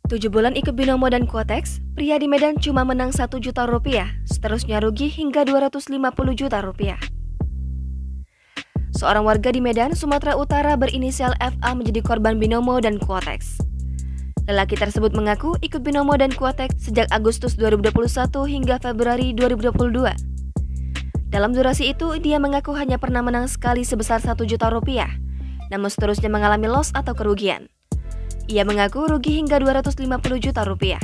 7 bulan ikut Binomo dan Quotex, pria di Medan cuma menang 1 juta rupiah, seterusnya rugi hingga 250 juta rupiah. Seorang warga di Medan, Sumatera Utara berinisial FA menjadi korban Binomo dan Quotex. Lelaki tersebut mengaku ikut Binomo dan Quotex sejak Agustus 2021 hingga Februari 2022. Dalam durasi itu, dia mengaku hanya pernah menang sekali sebesar 1 juta rupiah, namun seterusnya mengalami loss atau kerugian. Ia mengaku rugi hingga 250 juta rupiah.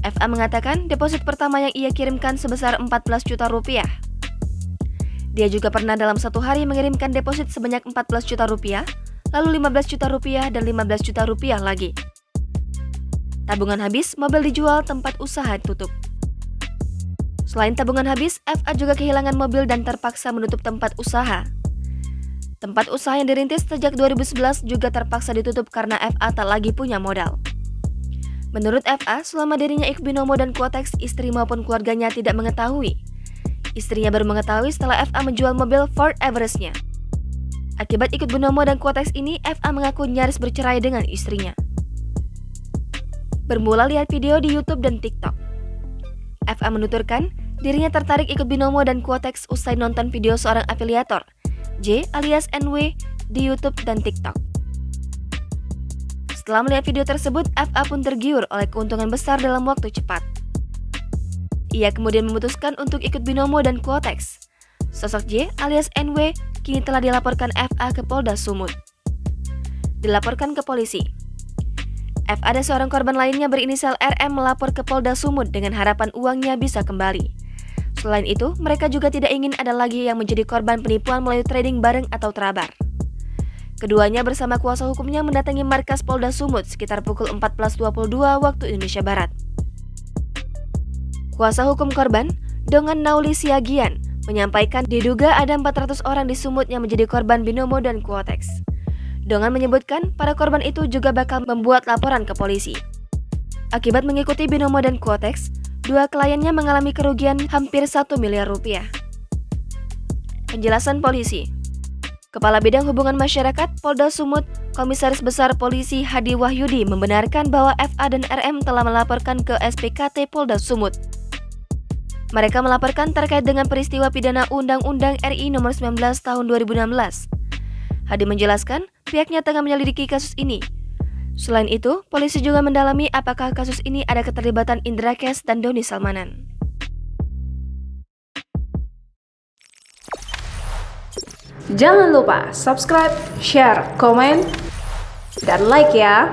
FA mengatakan deposit pertama yang ia kirimkan sebesar 14 juta rupiah. Dia juga pernah dalam satu hari mengirimkan deposit sebanyak 14 juta rupiah, lalu 15 juta rupiah dan 15 juta rupiah lagi. Tabungan habis, mobil dijual, tempat usaha tutup. Selain tabungan habis, FA juga kehilangan mobil dan terpaksa menutup tempat usaha. Tempat usaha yang dirintis sejak 2011 juga terpaksa ditutup karena FA tak lagi punya modal. Menurut FA, selama dirinya ikut Binomo dan Quotex, istri maupun keluarganya tidak mengetahui. Istrinya baru mengetahui setelah FA menjual mobil Ford Everest-nya. Akibat ikut Binomo dan Quotex ini, FA mengaku nyaris bercerai dengan istrinya. Bermula lihat video di YouTube dan TikTok. FA menuturkan, dirinya tertarik ikut Binomo dan Quotex usai nonton video seorang afiliator, J alias NW, di YouTube dan TikTok. Setelah melihat video tersebut, FA pun tergiur oleh keuntungan besar dalam waktu cepat. Ia kemudian memutuskan untuk ikut Binomo dan Quotex. Sosok J alias NW kini telah dilaporkan FA ke Polda Sumut. Dilaporkan ke polisi. FA dan seorang korban lainnya berinisial RM melapor ke Polda Sumut dengan harapan uangnya bisa kembali. Selain itu, mereka juga tidak ingin ada lagi yang menjadi korban penipuan melalui trading bareng atau trabar. Keduanya bersama kuasa hukumnya mendatangi markas Polda Sumut sekitar pukul 14.22 waktu Indonesia Barat. Kuasa hukum korban, Dongan Nauli Siagian, menyampaikan diduga ada 400 orang di Sumut yang menjadi korban Binomo dan Quotex. Dongan menyebutkan para korban itu juga bakal membuat laporan ke polisi. Akibat mengikuti Binomo dan Quotex, 2 kliennya mengalami kerugian hampir 1 miliar rupiah. Penjelasan polisi. Kepala Bidang Hubungan Masyarakat Polda Sumut, Komisaris Besar Polisi Hadi Wahyudi membenarkan bahwa FA dan RM telah melaporkan ke SPKT Polda Sumut. Mereka melaporkan terkait dengan peristiwa pidana Undang-Undang RI Nomor 19 Tahun 2016. Hadi menjelaskan, pihaknya tengah menyelidiki kasus ini. Selain itu, polisi juga mendalami apakah kasus ini ada keterlibatan Indra Kes dan Doni Salmanan. Jangan lupa subscribe, share, komen, dan like ya!